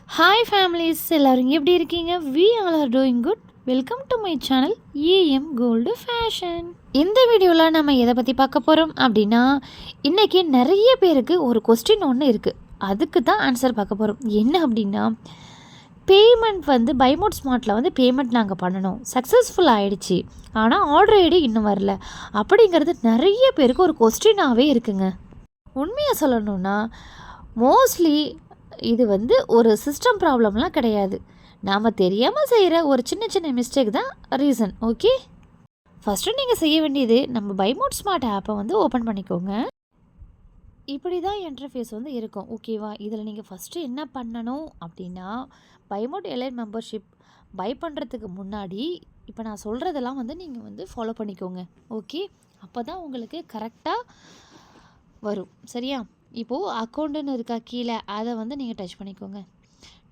Hi families, எல்லோரும் எப்படி இருக்கீங்க? We all are doing good. Welcome to my channel AM gold fashion. இந்த வீடியோவில் நம்ம எதை பற்றி பார்க்க போகிறோம் அப்படின்னா, இன்றைக்கி நிறைய பேருக்கு ஒரு கொஸ்டின் ஒன்று இருக்குது. அதுக்கு தான் ஆன்சர் பார்க்க போகிறோம். என்ன அப்படின்னா, பேமெண்ட் வந்து பைமோட் ஸ்மார்ட்டில் பேமெண்ட் நாங்கள் பண்ணணும், சக்ஸஸ்ஃபுல் ஆகிடுச்சு, ஆனால் ஆர்டர் ஐடி இன்னும் வரல அப்படிங்கிறது நிறைய பேருக்கு ஒரு கொஸ்டினாகவே இருக்குங்க. உண்மையாக சொல்லணுன்னா மோஸ்ட்லி இது ஒரு சிஸ்டம் ப்ராப்ளம்லாம் கிடையாது. நாம் தெரியாமல் செய்கிற ஒரு சின்ன சின்ன மிஸ்டேக் தான் ரீசன். ஓகே, ஃபஸ்ட்டு நீங்கள் செய்ய வேண்டியது, நம்ம பைமோட் ஸ்மார்ட் ஆப்பை ஓப்பன் பண்ணிக்கோங்க. இப்படி தான் இன்டர்ஃபேஸ் இருக்கும். ஓகேவா? இதில் நீங்கள் ஃபஸ்ட்டு என்ன பண்ணணும் அப்படின்னா, பைமோட் எலைட் மெம்பர்ஷிப் பை பண்ணுறதுக்கு முன்னாடி இப்போ நான் சொல்கிறதெல்லாம் நீங்கள் ஃபாலோ பண்ணிக்கோங்க. ஓகே, அப்போ தான் உங்களுக்கு கரெக்டாக வரும். சரியா? இப்போது அக்கௌண்ட்டுன்னு இருக்கா கீழே, அதை நீங்கள் டச் பண்ணிக்கோங்க.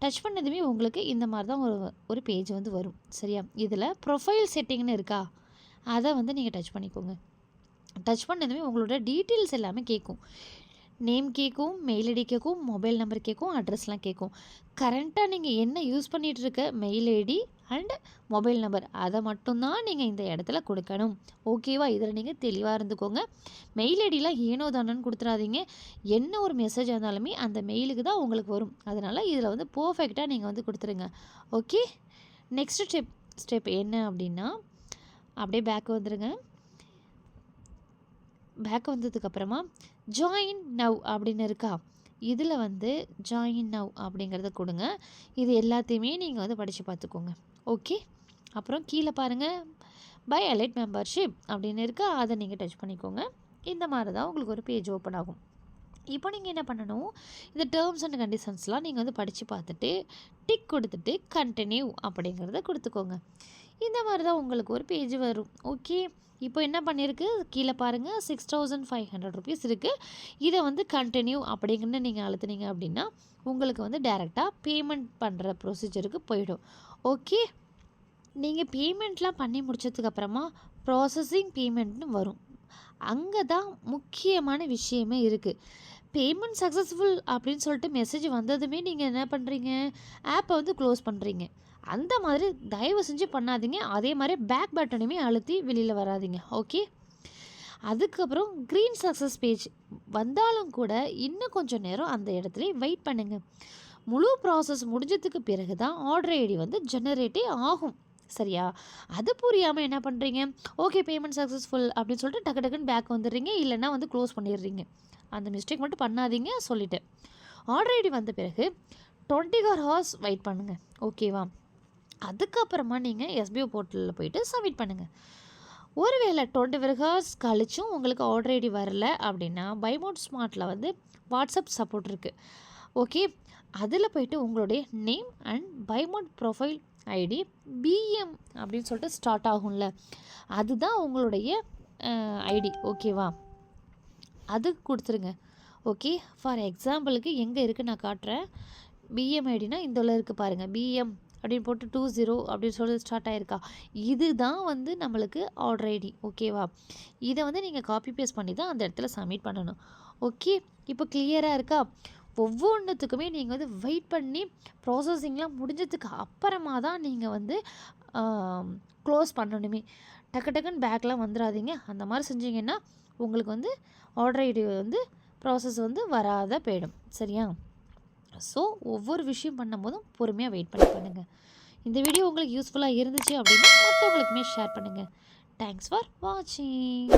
டச் பண்ணதுமே உங்களுக்கு இந்த மாதிரி தான் ஒரு பேஜ் வரும். சரியா? இதில் ப்ரொஃபைல் செட்டிங்னு இருக்கா, அதை நீங்கள் டச் பண்ணிக்கோங்க. டச் பண்ணதுமே உங்களோட டீட்டெயில்ஸ் எல்லாமே கேட்கும். நேம் கேட்கும், மெயில் ஐடி கேட்கும், மொபைல் நம்பர் கேட்கும், அட்ரஸ்லாம் கேட்கும். கரண்ட்டாக நீங்கள் என்ன யூஸ் பண்ணிகிட்டு இருக்க mail ID and mobile number, அதை மட்டும்தான் நீங்கள் இந்த இடத்துல கொடுக்கணும். ஓகேவா? இதில் நீங்கள் தெளிவாக இருந்துக்கோங்க. மெயில் ஐடிலாம் ஏனோ தானோன்னு கொடுத்துடாதீங்க. என்ன ஒரு மெசேஜ் இருந்தாலுமே அந்த மெயிலுக்கு தான் உங்களுக்கு வரும். அதனால் இதில் பர்ஃபெக்டாக நீங்கள் கொடுத்துருங்க. ஓகே, நெக்ஸ்ட் ஸ்டெப் என்ன அப்படின்னா, அப்படியே பேக் வந்துடுங்க. பேக் வந்ததுக்கப்புறமா ஜாயின் நவ் அப்படின்னு இருக்கா, இதில் ஜாயின் நவ் அப்படிங்கிறத கொடுங்க. இது எல்லாத்தையுமே நீங்கள் படித்து பார்த்துக்கோங்க. ஓகே, அப்புறம் கீழே பாருங்கள், பை எலைட் மெம்பர்ஷிப் அப்படின்னு இருக்கா, அதை நீங்கள் டச் பண்ணிக்கோங்க. இந்த மாதிரி தான் உங்களுக்கு ஒரு பேஜ் ஓப்பன் ஆகும். இப்போ நீங்கள் என்ன பண்ணணும், இந்த டேர்ம்ஸ் அண்ட் கண்டிஷன்ஸ்லாம் நீங்கள் படித்து பார்த்துட்டு டிக் கொடுத்துட்டு கண்டினியூ அப்படிங்கிறத கொடுத்துக்கோங்க. இந்த மாதிரி தான் உங்களுக்கு ஒரு பேஜ் வரும். ஓகே, இப்போ என்ன பண்ணியிருக்கு, கீழே பாருங்கள், 6500 ருபீஸ் இருக்குது. இதை கண்டினியூ அப்படிங்கன்னு நீங்கள் அழுத்துனீங்க அப்படின்னா உங்களுக்கு டைரெக்டாக பேமெண்ட் பண்ணுற ப்ரொசீஜருக்கு போயிடும். ஓகே, நீங்கள் பேமெண்ட்லாம் பண்ணி முடிச்சதுக்கப்புறமா ப்ராசஸிங் பேமெண்ட்னு வரும். அங்கே தான் முக்கியமான விஷயமே இருக்குது. பேமெண்ட் சக்ஸஸ்ஃபுல் அப்படின்னு சொல்லிட்டு மெசேஜ் வந்ததுமே நீங்கள் என்ன பண்ணுறீங்க, ஆப்பை க்ளோஸ் பண்ணுறீங்க. அந்த மாதிரி தயவு செஞ்சு பண்ணாதீங்க. அதே மாதிரி பேக் பட்டனையுமே அழுத்தி வெளியில் வராதிங்க. ஓகே, அதுக்கப்புறம் க்ரீன் சக்ஸஸ் பேஜ் வந்தாலும் கூட இன்னும் கொஞ்சம் நேரம் அந்த இடத்துல வெயிட் பண்ணுங்கள். முழு ப்ராசஸ் முடிஞ்சதுக்கு பிறகு தான் ஆர்டர் ஐடி ஜெனரேட்டே ஆகும். சரியா? அது புரியாமல் என்ன பண்ணுறீங்க, ஓகே பேமெண்ட் சக்ஸஸ்ஃபுல் அப்படின்னு சொல்லிட்டு டக்கு டக்குன்னு பேக் வந்துடுறீங்க, இல்லைன்னா க்ளோஸ் பண்ணிடுறீங்க. அந்த மிஸ்டேக் மட்டும் பண்ணாதீங்க சொல்லிவிட்டேன். ஆர்டர் ஐடி வந்த பிறகு 24 ஹவர்ஸ் வெயிட் பண்ணுங்கள். ஓகேவா? அதுக்கப்புறமா நீங்கள் எஸ்பிஓ போர்ட்டலில் போய்ட்டு சப்மிட் பண்ணுங்கள். ஒருவேளை 24 ஹவர்ஸ் கழிச்சும் உங்களுக்கு ஆர்டர் ஐடி வரல அப்படின்னா, பைமோட் ஸ்மார்ட்டில் வாட்ஸ்அப் சப்போர்ட் இருக்குது. ஓகே, அதில் போய்ட்டு உங்களுடைய நேம் அண்ட் பைமோட் ப்ரொஃபைல் ஐடி பிஎம் அப்படின்னு சொல்லிட்டு ஸ்டார்ட் ஆகும்ல, அதுதான் உங்களுடைய ஐடி. ஓகேவா? அது கொடுத்துருங்க. ஓகே, ஃபார் எக்ஸாம்பிளுக்கு எங்கே இருக்குது நான் காட்டுறேன். பிஎம் ஐடினா இந்த இருக்குது பாருங்கள், பிஎம் அப்படின்னு போட்டு 20 அப்படின்னு சொல்லி ஸ்டார்ட் ஆகிருக்கா, இதுதான் நம்மளுக்கு ஆர்டர் ஐடி. ஓகேவா? இதை நீங்கள் காப்பி பேஸ்ட் பண்ணி தான் அந்த இடத்துல சப்மிட் பண்ணணும். ஓகே, இப்போ கிளியராக இருக்கா? ஒவ்வொன்றுத்துக்குமே நீங்கள் வெயிட் பண்ணி ப்ராசஸிங்லாம் முடிஞ்சதுக்கு அப்புறமா தான் நீங்கள் க்ளோஸ் பண்ணணுமே. டக்கு டக்குன்னு பேக்லாம் வந்துடாதீங்க. அந்த மாதிரி செஞ்சிங்கன்னா உங்களுக்கு ஆர்டர் ஐடி ப்ராசஸ் வராத போயிடும். சரியா? ஸோ ஒவ்வொரு விஷயம் பண்ணும்போதும் பொறுமையாக வெயிட் பண்ணி பண்ணுங்கள். இந்த வீடியோ உங்களுக்கு யூஸ்ஃபுல்லாக இருந்துச்சு அப்படின்னா மற்றவங்களுக்குமே ஷேர் பண்ணுங்கள். தேங்க்ஸ் ஃபார் வாட்சிங்.